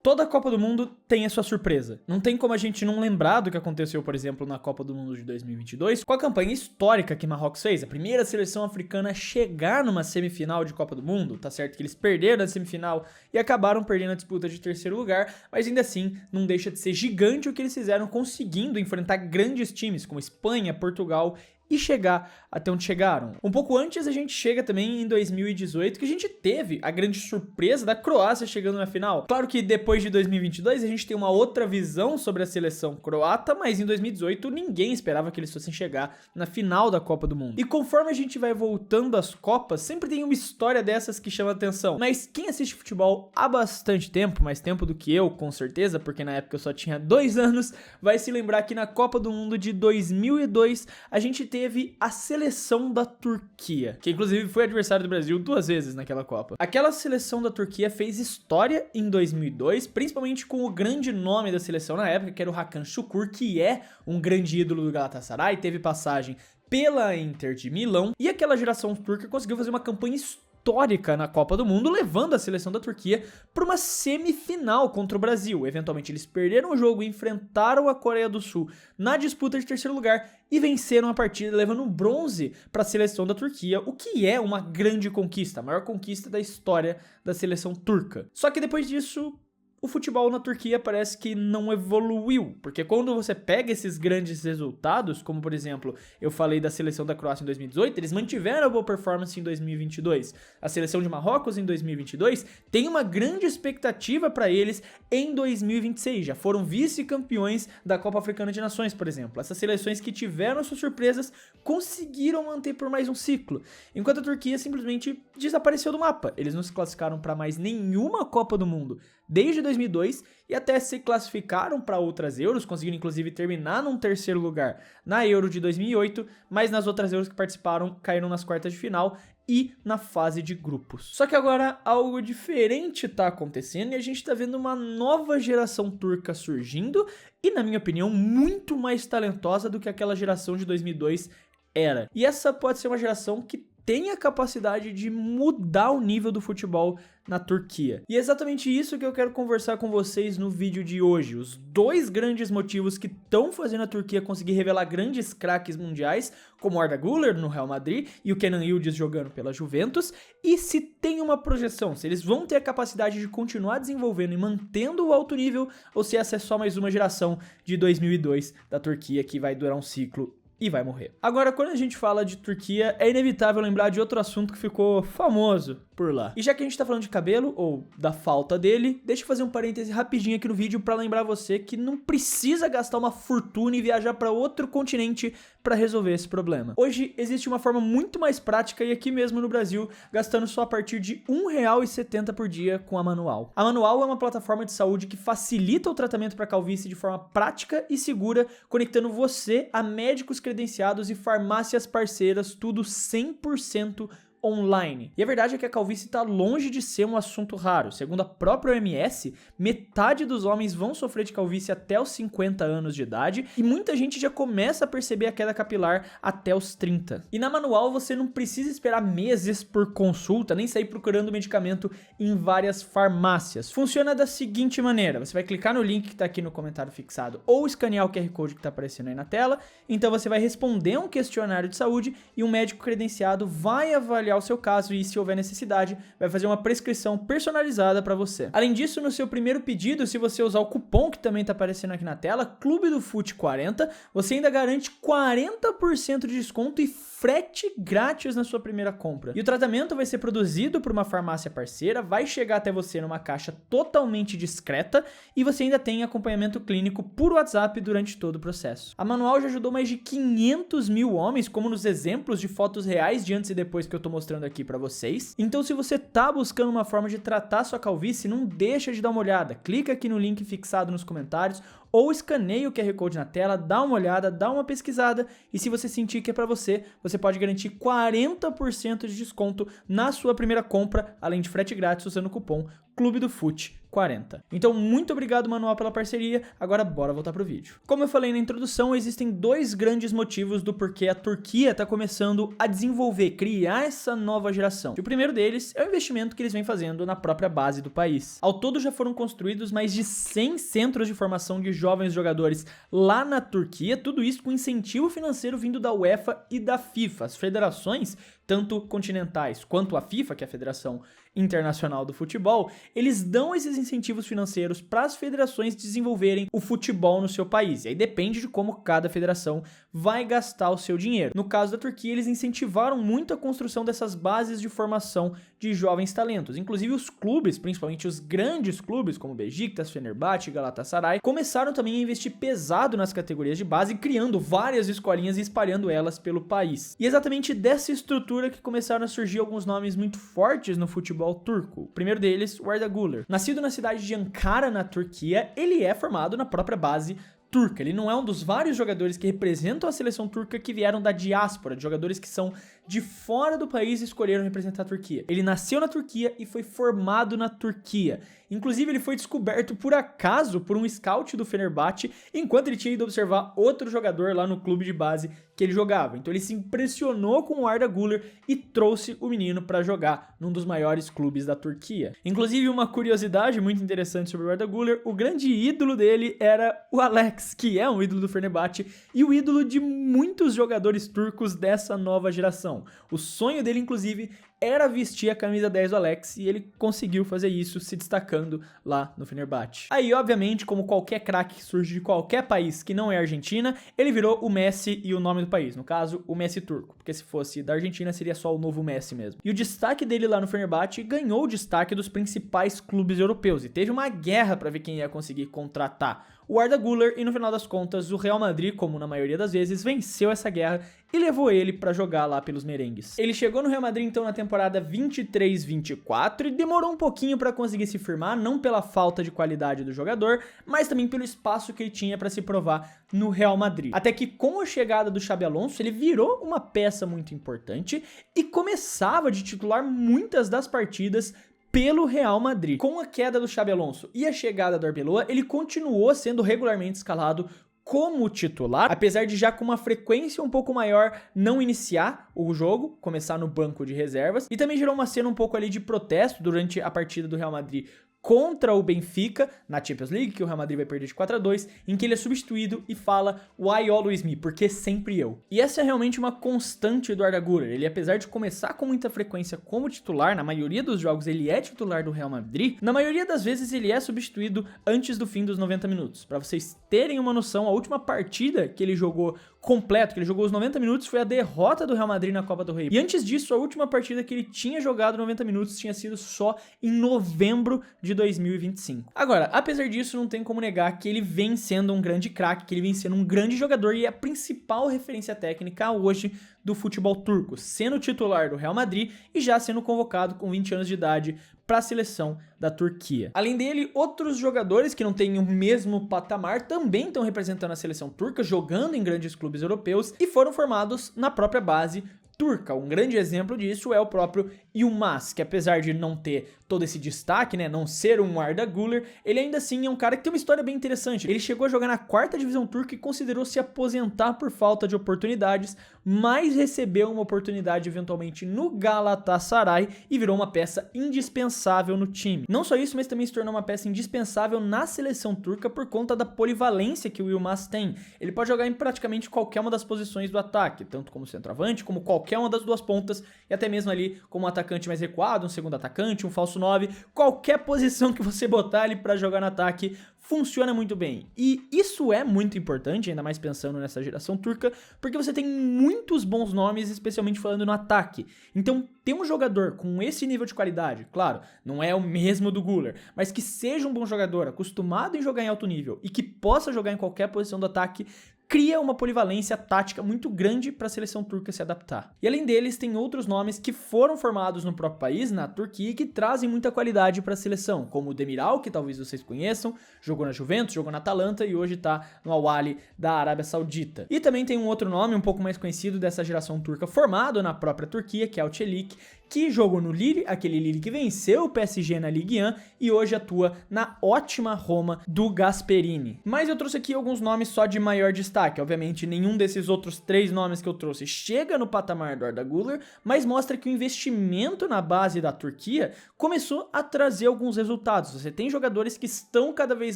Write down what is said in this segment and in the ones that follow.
Toda a Copa do Mundo tem a sua surpresa. Não tem como a gente não lembrar do que aconteceu, por exemplo, na Copa do Mundo de 2022, com a campanha histórica que Marrocos fez. A primeira seleção africana a chegar numa semifinal de Copa do Mundo. Tá certo que eles perderam a semifinal e acabaram perdendo a disputa de terceiro lugar, mas ainda assim não deixa de ser gigante o que eles fizeram, conseguindo enfrentar grandes times como Espanha, Portugal e chegar até onde chegaram. Um pouco antes a gente chega também em 2018, que a gente teve a grande surpresa da Croácia chegando na final. Claro que depois de 2022 a gente tem uma outra visão sobre a seleção croata, mas em 2018 ninguém esperava que eles fossem chegar na final da Copa do Mundo. E conforme a gente vai voltando às Copas, sempre tem uma história dessas que chama atenção. Mas quem assiste futebol há bastante tempo, mais tempo do que eu, com certeza, porque na época eu só tinha 2 anos, vai se lembrar que na Copa do Mundo de 2002 a gente teve a seleção da Turquia, que inclusive foi adversário do Brasil 2 vezes naquela Copa. Aquela seleção da Turquia fez história em 2002, principalmente com o grande nome da seleção na época, que era o Hakan Şükür, que é um grande ídolo do Galatasaray, teve passagem pela Inter de Milão, e aquela geração turca conseguiu fazer uma campanha histórica na Copa do Mundo, levando a seleção da Turquia para uma semifinal contra o Brasil. Eventualmente eles perderam o jogo e enfrentaram a Coreia do Sul na disputa de terceiro lugar e venceram a partida, levando um bronze para a seleção da Turquia, o que é uma grande conquista, a maior conquista da história da seleção turca. Só que depois disso, o futebol na Turquia parece que não evoluiu, porque quando você pega esses grandes resultados, como por exemplo, eu falei da seleção da Croácia em 2018, eles mantiveram a boa performance em 2022. A seleção de Marrocos em 2022 tem uma grande expectativa para eles em 2026, já foram vice-campeões da Copa Africana de Nações, por exemplo. Essas seleções que tiveram suas surpresas conseguiram manter por mais um ciclo, enquanto a Turquia simplesmente desapareceu do mapa. Eles não se classificaram para mais nenhuma Copa do Mundo desde 2002 e até se classificaram para outras Euros, conseguiram inclusive terminar num terceiro lugar na Euro de 2008, mas nas outras Euros que participaram caíram nas quartas de final e na fase de grupos. Só que agora algo diferente tá acontecendo e a gente tá vendo uma nova geração turca surgindo e, na minha opinião, muito mais talentosa do que aquela geração de 2002 era. E essa pode ser uma geração que tem a capacidade de mudar o nível do futebol na Turquia. E é exatamente isso que eu quero conversar com vocês no vídeo de hoje. Os 2 grandes motivos que estão fazendo a Turquia conseguir revelar grandes craques mundiais, como Arda Güler no Real Madrid e o Kenan Yıldız jogando pela Juventus, e se tem uma projeção, se eles vão ter a capacidade de continuar desenvolvendo e mantendo o alto nível, ou se essa é só mais uma geração de 2002 da Turquia que vai durar um ciclo e vai morrer. Agora, quando a gente fala de Turquia, é inevitável lembrar de outro assunto que ficou famoso por lá. E já que a gente tá falando de cabelo, ou da falta dele, deixa eu fazer um parêntese rapidinho aqui no vídeo pra lembrar você que não precisa gastar uma fortuna e viajar pra outro continente pra resolver esse problema. Hoje existe uma forma muito mais prática e aqui mesmo no Brasil, gastando só a partir de R$1,70 por dia com a Manual. A Manual é uma plataforma de saúde que facilita o tratamento pra calvície de forma prática e segura, conectando você a médicos credenciados e farmácias parceiras, tudo 100% online. E a verdade é que a calvície está longe de ser um assunto raro. Segundo a própria OMS, metade dos homens vão sofrer de calvície até os 50 anos de idade e muita gente já começa a perceber a queda capilar até os 30. E na Manual você não precisa esperar meses por consulta, nem sair procurando medicamento em várias farmácias. Funciona da seguinte maneira: você vai clicar no link que está aqui no comentário fixado ou escanear o QR Code que está aparecendo aí na tela, então você vai responder um questionário de saúde e um médico credenciado vai avaliar o seu caso e, se houver necessidade, vai fazer uma prescrição personalizada para você. Além disso, no seu primeiro pedido, se você usar o cupom que também está aparecendo aqui na tela, Clube do Fute 40, você ainda garante 40% de desconto e frete grátis na sua primeira compra. E o tratamento vai ser produzido por uma farmácia parceira, vai chegar até você numa caixa totalmente discreta e você ainda tem acompanhamento clínico por WhatsApp durante todo o processo. A Manual já ajudou mais de 500 mil homens, como nos exemplos de fotos reais de antes e depois que eu tô mostrando aqui pra vocês. Então, se você tá buscando uma forma de tratar sua calvície, não deixa de dar uma olhada. Clica aqui no link fixado nos comentários ou escaneia o QR Code na tela, dá uma olhada, dá uma pesquisada e se você sentir que é pra você, você pode garantir 40% de desconto na sua primeira compra, além de frete grátis usando o cupom Clube do Fute 40. Então, muito obrigado, Manual, pela parceria. Agora, bora voltar pro vídeo. Como eu falei na introdução, existem dois grandes motivos do porquê a Turquia está começando a desenvolver, criar essa nova geração. E o primeiro deles é o investimento que eles vêm fazendo na própria base do país. Ao todo, já foram construídos mais de 100 centros de formação de jovens jogadores lá na Turquia, tudo isso com incentivo financeiro vindo da UEFA e da FIFA. As federações, tanto continentais quanto a FIFA, que é a Federação Internacional do Futebol, eles dão esses incentivos financeiros para as federações desenvolverem o futebol no seu país. E aí depende de como cada federação vai gastar o seu dinheiro. No caso da Turquia, eles incentivaram muito a construção dessas bases de formação de jovens talentos. Inclusive os clubes, principalmente os grandes clubes como Beşiktaş, Fenerbahçe e Galatasaray, começaram também a investir pesado nas categorias de base, criando várias escolinhas e espalhando elas pelo país. E exatamente dessa estrutura que começaram a surgir alguns nomes muito fortes no futebol turco. O primeiro deles, o Arda Güler. Nascido na cidade de Ankara, na Turquia, ele é formado na própria base turca. Ele não é um dos vários jogadores que representam a seleção turca que vieram da diáspora, de jogadores que são de fora do país e escolheram representar a Turquia. Ele nasceu na Turquia e foi formado na Turquia. Inclusive, ele foi descoberto por acaso por um scout do Fenerbahçe, enquanto ele tinha ido observar outro jogador lá no clube de base que ele jogava. Então ele se impressionou com o Arda Güler e trouxe o menino para jogar num dos maiores clubes da Turquia. Inclusive, uma curiosidade muito interessante sobre o Arda Güler, o grande ídolo dele era o Alex, que é um ídolo do Fenerbahçe e o ídolo de muitos jogadores turcos dessa nova geração. O sonho dele, inclusive, era vestir a camisa 10 do Alex e ele conseguiu fazer isso se destacando lá no Fenerbahçe. Aí, obviamente, como qualquer craque que surge de qualquer país que não é Argentina, ele virou o Messi e o nome do país, no caso, o Messi turco, porque se fosse da Argentina seria só o novo Messi mesmo. E o destaque dele lá no Fenerbahçe ganhou o destaque dos principais clubes europeus e teve uma guerra para ver quem ia conseguir contratar o Arda Güler e no final das contas o Real Madrid, como na maioria das vezes, venceu essa guerra e levou ele para jogar lá pelos merengues. Ele chegou no Real Madrid então na temporada 23-24 e demorou um pouquinho para conseguir se firmar, não pela falta de qualidade do jogador, mas também pelo espaço que ele tinha para se provar no Real Madrid. Até que com a chegada do Xabi Alonso, ele virou uma peça muito importante e começava de titular muitas das partidas pelo Real Madrid. Com a queda do Xabi Alonso e a chegada do Arbeloa, ele continuou sendo regularmente escalado como titular, apesar de já com uma frequência um pouco maior não iniciar o jogo, começar no banco de reservas, e também gerou uma cena um pouco ali de protesto durante a partida do Real Madrid contra o Benfica, na Champions League, que o Real Madrid vai perder de 4-2, em que ele é substituído e fala "Why always me?", porque sempre eu. E essa é realmente uma constante do Arda Güler. Ele, apesar de começar com muita frequência como titular, na maioria dos jogos ele é titular do Real Madrid, na maioria das vezes ele é substituído antes do fim dos 90 minutos. Para vocês terem uma noção, a última partida que ele jogou completo, que ele jogou os 90 minutos, foi a derrota do Real Madrid na Copa do Rei. E antes disso, a última partida que ele tinha jogado 90 minutos tinha sido só em novembro de 2025. Agora, apesar disso, não tem como negar que ele vem sendo um grande craque, que ele vem sendo um grande jogador e é a principal referência técnica hoje do futebol turco, sendo titular do Real Madrid e já sendo convocado com 20 anos de idade para a seleção da Turquia. Além dele, outros jogadores que não têm o mesmo patamar também estão representando a seleção turca, jogando em grandes clubes europeus e foram formados na própria base turca. Um grande exemplo disso é o próprio Yılmaz, que apesar de não ter todo esse destaque, né, não ser um Arda Güler, ele ainda assim é um cara que tem uma história bem interessante. Ele chegou a jogar na 4ª divisão turca e considerou se aposentar por falta de oportunidades, mas recebeu uma oportunidade eventualmente no Galatasaray e virou uma peça indispensável no time. Não só isso, mas também se tornou uma peça indispensável na seleção turca por conta da polivalência que o Yılmaz tem. Ele pode jogar em praticamente qualquer uma das posições do ataque, tanto como centroavante, como qualquer uma das duas pontas, e até mesmo ali como um atacante mais recuado, um segundo atacante, um falso 9, qualquer posição que você botar ali para jogar no ataque funciona muito bem. E isso é muito importante, ainda mais pensando nessa geração turca, porque você tem muitos bons nomes, especialmente falando no ataque. Então, ter um jogador com esse nível de qualidade, claro, não é o mesmo do Güler, mas que seja um bom jogador, acostumado em jogar em alto nível e que possa jogar em qualquer posição do ataque, cria uma polivalência tática muito grande para a seleção turca se adaptar. E além deles, tem outros nomes que foram formados no próprio país, na Turquia, e que trazem muita qualidade para a seleção, como o Demiral, que talvez vocês conheçam, jogou na Juventus, jogou na Atalanta e hoje está no Al-Ahly da Arábia Saudita. E também tem um outro nome um pouco mais conhecido dessa geração turca formado na própria Turquia, que é o Çelik, que jogou no Lille, aquele Lille que venceu o PSG na Ligue 1 e hoje atua na ótima Roma do Gasperini. Mas eu trouxe aqui alguns nomes só de maior destaque. Obviamente, nenhum desses outros 3 nomes que eu trouxe chega no patamar do Arda Güler, mas mostra que o investimento na base da Turquia começou a trazer alguns resultados. Você tem jogadores que estão cada vez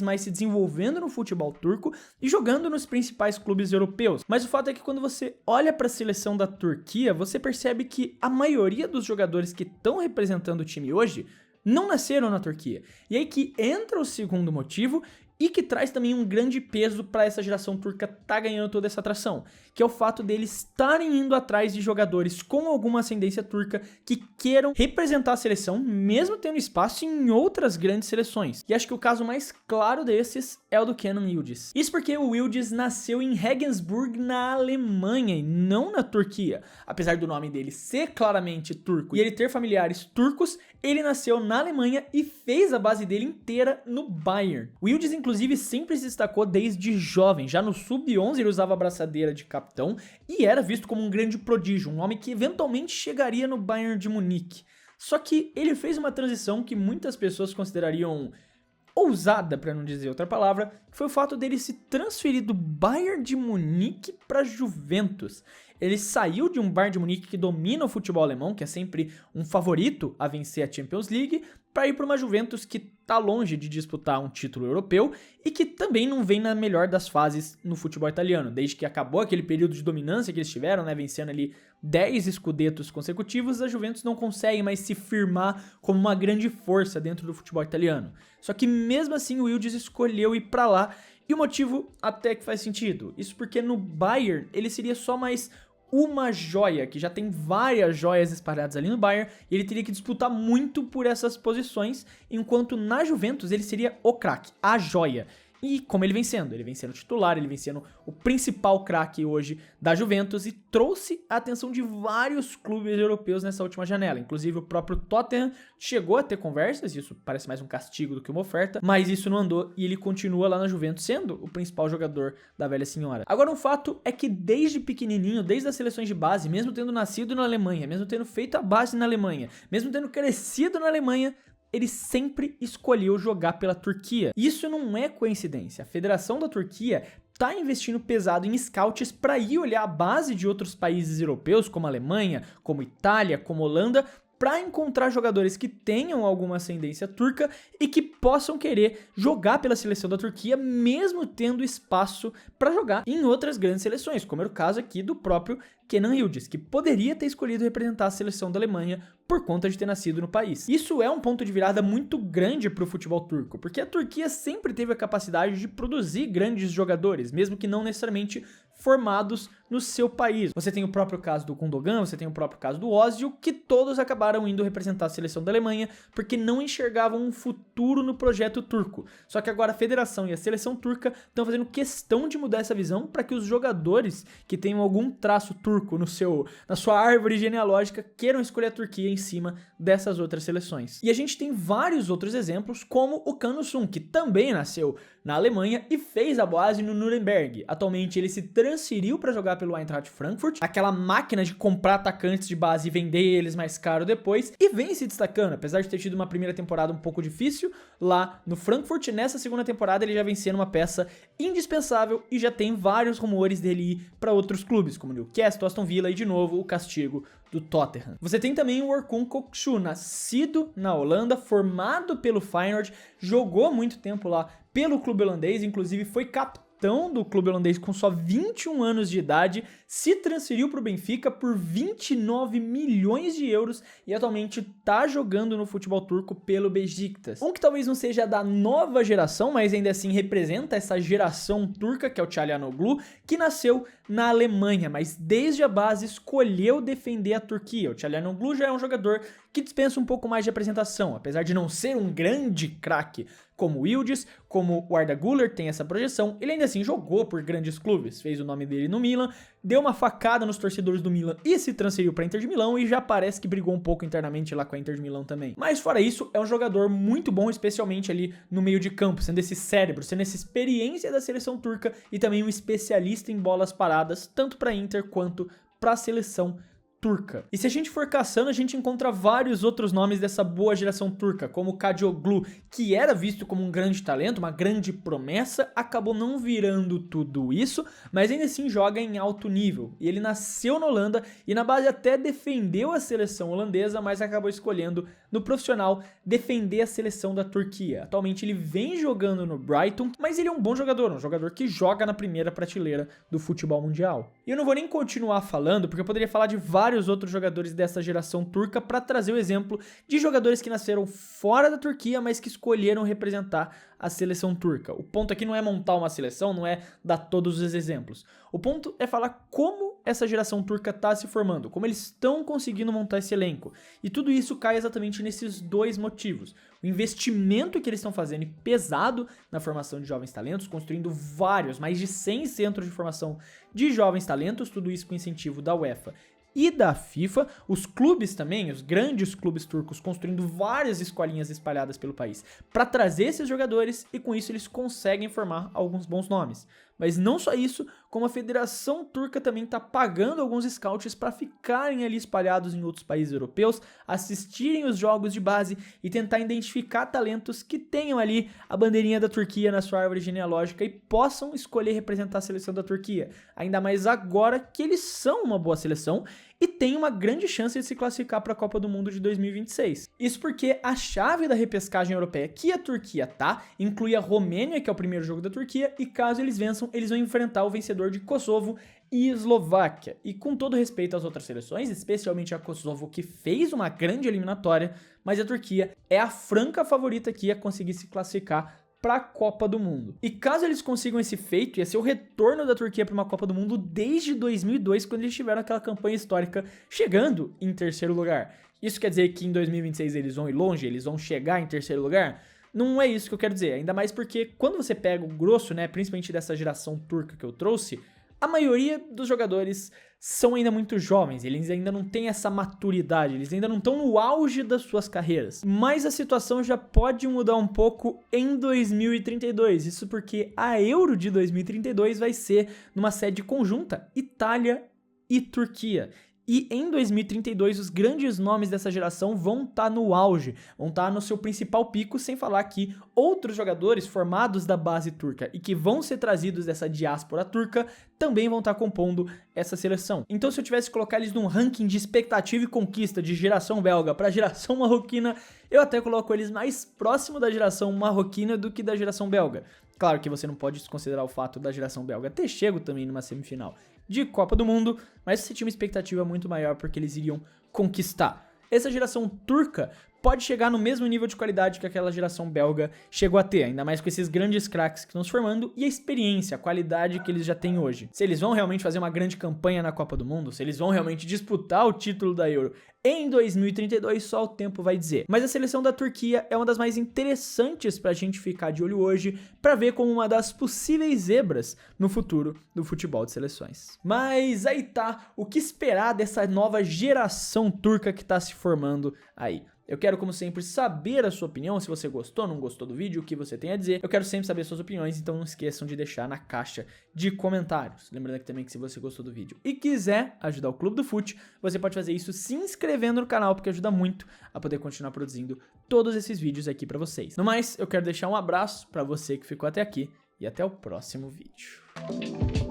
mais se desenvolvendo no futebol turco e jogando nos principais clubes europeus. Mas o fato é que quando você olha para a seleção da Turquia, você percebe que a maioria dos jogadores que estão representando o time hoje não nasceram na Turquia. E aí que entra o segundo motivo e que traz também um grande peso para essa geração turca tá ganhando toda essa atração, que é o fato deles estarem indo atrás de jogadores com alguma ascendência turca que queiram representar a seleção, mesmo tendo espaço em outras grandes seleções. E acho que o caso mais claro desses é o do Kenan Yıldız. Isso porque o Yıldız nasceu em Regensburg, na Alemanha, e não na Turquia. Apesar do nome dele ser claramente turco e ele ter familiares turcos, ele nasceu na Alemanha e fez a base dele inteira no Bayern. O Yıldız, inclusive, sempre se destacou desde jovem. Já no sub-11 ele usava a braçadeira de capitão e era visto como um grande prodígio, um homem que eventualmente chegaria no Bayern de Munique. Só que ele fez uma transição que muitas pessoas considerariam ousada, para não dizer outra palavra, que foi o fato dele se transferir do Bayern de Munique para Juventus. Ele saiu de um Bayern de Munique que domina o futebol alemão, que é sempre um favorito a vencer a Champions League, para ir para uma Juventus que está longe de disputar um título europeu e que também não vem na melhor das fases no futebol italiano. Desde que acabou aquele período de dominância que eles tiveram, né, vencendo ali 10 scudettos consecutivos, a Juventus não consegue mais se firmar como uma grande força dentro do futebol italiano. Só que mesmo assim o Yıldız escolheu ir para lá, e o motivo até que faz sentido. Isso porque no Bayern ele seria só mais uma joia, que já tem várias joias espalhadas ali no Bayern, e ele teria que disputar muito por essas posições, enquanto na Juventus ele seria o craque, a joia. E como ele vem sendo titular, ele vem sendo o principal craque hoje da Juventus e trouxe a atenção de vários clubes europeus nessa última janela. Inclusive o próprio Tottenham chegou a ter conversas, isso parece mais um castigo do que uma oferta, mas isso não andou e ele continua lá na Juventus sendo o principal jogador da velha senhora. Agora um fato é que desde pequenininho, desde as seleções de base, mesmo tendo nascido na Alemanha, mesmo tendo feito a base na Alemanha, mesmo tendo crescido na Alemanha, ele sempre escolheu jogar pela Turquia. Isso não é coincidência. A Federação da Turquia está investindo pesado em scouts para ir olhar a base de outros países europeus, como Alemanha, como Itália, como Holanda, para encontrar jogadores que tenham alguma ascendência turca e que possam querer jogar pela seleção da Turquia, mesmo tendo espaço para jogar em outras grandes seleções, como era o caso aqui do próprio Kenan Yıldız, que poderia ter escolhido representar a seleção da Alemanha por conta de ter nascido no país. Isso é um ponto de virada muito grande para o futebol turco, porque a Turquia sempre teve a capacidade de produzir grandes jogadores, mesmo que não necessariamente formados no seu país. Você tem o próprio caso do Gundogan, você tem o próprio caso do Özil, que todos acabaram indo representar a seleção da Alemanha porque não enxergavam um futuro no projeto turco. Só que agora a federação e a seleção turca estão fazendo questão de mudar essa visão para que os jogadores que tenham algum traço turco na sua árvore genealógica queiram escolher a Turquia em cima dessas outras seleções. E a gente tem vários outros exemplos, como o Can Uysun, que também nasceu na Alemanha e fez a base no Nuremberg. Atualmente ele se transferiu para jogar pelo Eintracht Frankfurt, aquela máquina de comprar atacantes de base e vender eles mais caro depois, e vem se destacando, apesar de ter tido uma primeira temporada um pouco difícil lá no Frankfurt. Nessa segunda temporada ele já vem sendo uma peça indispensável e já tem vários rumores dele ir para outros clubes, como o Newcastle, Aston Villa e de novo o castigo do Tottenham. Você tem também o Orkun Kökçü, nascido na Holanda, formado pelo Feyenoord, jogou muito tempo lá pelo clube holandês, inclusive foi capitão do clube holandês com só 21 anos de idade, se transferiu para o Benfica por 29 milhões de euros e atualmente está jogando no futebol turco pelo Beşiktaş. Um que talvez não seja da nova geração, mas ainda assim representa essa geração turca, que é o Çalhanoğlu, que nasceu na Alemanha, mas desde a base escolheu defender a Turquia. O Çalhanoğlu já é um jogador que dispensa um pouco mais de apresentação, apesar de não ser um grande craque como o Yıldız, como o Arda Güler tem essa projeção, ele ainda assim jogou por grandes clubes, fez o nome dele no Milan, deu uma facada nos torcedores do Milan e se transferiu para a Inter de Milão e já parece que brigou um pouco internamente lá com a Inter de Milão também. Mas fora isso, é um jogador muito bom, especialmente ali no meio de campo, sendo esse cérebro, sendo essa experiência da seleção turca e também um especialista em bolas paradas, tanto para a Inter quanto para a seleção turca. E se a gente for caçando, a gente encontra vários outros nomes dessa boa geração turca, como Kadioglu, que era visto como um grande talento, uma grande promessa, acabou não virando tudo isso, mas ainda assim joga em alto nível. E ele nasceu na Holanda e na base até defendeu a seleção holandesa, mas acabou escolhendo no profissional defender a seleção da Turquia. Atualmente ele vem jogando no Brighton, mas ele é um bom jogador, um jogador que joga na primeira prateleira do futebol mundial. E eu não vou nem continuar falando, porque eu poderia falar de vários outros jogadores dessa geração turca para trazer o exemplo de jogadores que nasceram fora da Turquia, mas que escolheram representar a seleção turca. O ponto aqui não é montar uma seleção, não é dar todos os exemplos. O ponto é falar como essa geração turca está se formando, como eles estão conseguindo montar esse elenco. E tudo isso cai exatamente nesses dois motivos. O investimento que eles estão fazendo e pesado na formação de jovens talentos, construindo mais de 100 centros de formação de jovens talentos, tudo isso com incentivo da UEFA e da FIFA, os clubes também, os grandes clubes turcos, construindo várias escolinhas espalhadas pelo país para trazer esses jogadores e com isso eles conseguem formar alguns bons nomes. Mas não só isso, como a Federação Turca também está pagando alguns scouts para ficarem ali espalhados em outros países europeus, assistirem os jogos de base e tentar identificar talentos que tenham ali a bandeirinha da Turquia na sua árvore genealógica e possam escolher representar a seleção da Turquia. Ainda mais agora que eles são uma boa seleção e tem uma grande chance de se classificar para a Copa do Mundo de 2026. Isso porque a chave da repescagem europeia que a Turquia inclui a Romênia, que é o primeiro jogo da Turquia, e caso eles vençam, eles vão enfrentar o vencedor de Kosovo e Eslováquia. E com todo respeito às outras seleções, especialmente a Kosovo, que fez uma grande eliminatória, mas a Turquia é a franca favorita aqui a conseguir se classificar para a Copa do Mundo. E caso eles consigam esse feito, ia ser o retorno da Turquia para uma Copa do Mundo desde 2002, quando eles tiveram aquela campanha histórica chegando em terceiro lugar. Isso quer dizer que em 2026 eles vão ir longe, eles vão chegar em terceiro lugar? Não é isso que eu quero dizer, ainda mais porque quando você pega o grosso, principalmente dessa geração turca que eu trouxe, a maioria dos jogadores são ainda muito jovens, eles ainda não têm essa maturidade, eles ainda não estão no auge das suas carreiras. Mas a situação já pode mudar um pouco em 2032, isso porque a Euro de 2032 vai ser numa sede conjunta, Itália e Turquia. E em 2032, os grandes nomes dessa geração vão estar no auge, vão estar no seu principal pico, sem falar que outros jogadores formados da base turca e que vão ser trazidos dessa diáspora turca também vão estar compondo essa seleção. Então, se eu tivesse que colocar eles num ranking de expectativa e conquista de geração belga para geração marroquina, eu até coloco eles mais próximo da geração marroquina do que da geração belga. Claro que você não pode desconsiderar o fato da geração belga ter chego também numa semifinal de Copa do Mundo, mas você tinha uma expectativa muito maior porque eles iriam conquistar. Essa geração turca pode chegar no mesmo nível de qualidade que aquela geração belga chegou a ter, ainda mais com esses grandes craques que estão se formando e a experiência, a qualidade que eles já têm hoje. Se eles vão realmente fazer uma grande campanha na Copa do Mundo, se eles vão realmente disputar o título da Euro em 2032, só o tempo vai dizer. Mas a seleção da Turquia é uma das mais interessantes pra gente ficar de olho hoje, pra ver como uma das possíveis zebras no futuro do futebol de seleções. Mas aí tá, o que esperar dessa nova geração turca que tá se formando aí? Eu quero, como sempre, saber a sua opinião, se você gostou, não gostou do vídeo, o que você tem a dizer. Eu quero sempre saber suas opiniões, então não esqueçam de deixar na caixa de comentários. Lembrando aqui também que se você gostou do vídeo e quiser ajudar o Clube do Fute, você pode fazer isso se inscrevendo no canal, porque ajuda muito a poder continuar produzindo todos esses vídeos aqui pra vocês. No mais, eu quero deixar um abraço pra você que ficou até aqui e até o próximo vídeo.